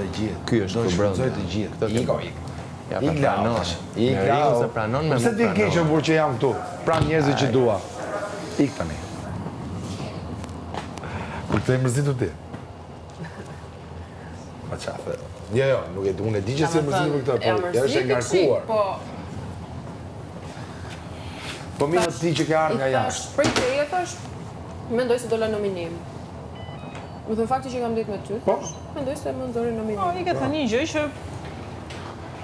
Të gjithë. Ky është do për brenda. shfrytëzoj të gjithë. Iko. Ja, pra pranon. Njeriu se pranon me Pse ti keq kur që jam këtu? Pran njerëzit që dua. Ik tani. Kur të mërzitur ti. Ma qafe. Jo, nuk e unë e di që se mërzitur për këtë, por ja është e ngarkuar. Po mirë ti që ke ardhur nga jashtë. Prej teje thash, mendoj se dola nominim. Më thënë fakti që kam ditë me ty, mendoj se më nxori nominim. Po, i ke thënë një gjë që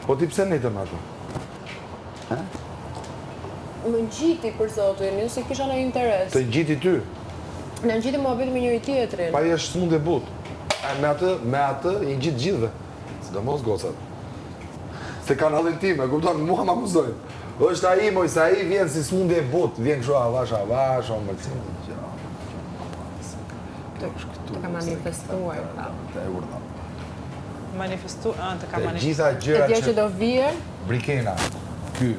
Po ti pse netëm ato? Më ngjiti për zotin, jo se kisha ndonjë interes. Të ngjiti ty? Na ngjiti muhabet me njëri tjetrin. Pa është smundje butë. Me atë i ngjit gjithëve. Sidomos gocat. Se kanalin tim, e kupton, mua më akuzojnë. Është ai moj, se ai vjen si smundje butë, vjen kështu avash, o mërcim. Të ka manifestuar, pra. Të e urna. të ka manifestuar. Të gjitha E gjërat dje që do vije, Brikena, ky,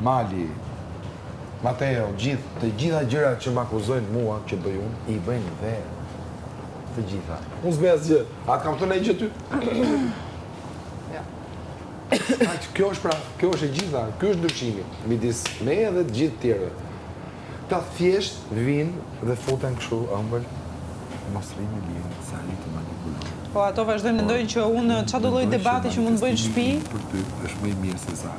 Mali, Mateo, të gjitha gjërat që më akuzojnë mua që bëj unë, i bëjnë dhe. Të gjitha. Unë s'bej asgjë. Atë kam thënë ai gjë ty? Kjo është pra, kjo është e gjitha, kjo është ndryshimi midis meje dhe të gjithë tjerëve. Ta thjesht vinë dhe futen kështu ëmbël, mos rrini linë, sa ai të manipulon. Po ato vazhdojnë mendojnë që unë çfarëdo lloj debati që mund të bëjnë në shtëpi. Për ty është më i mirë se sa.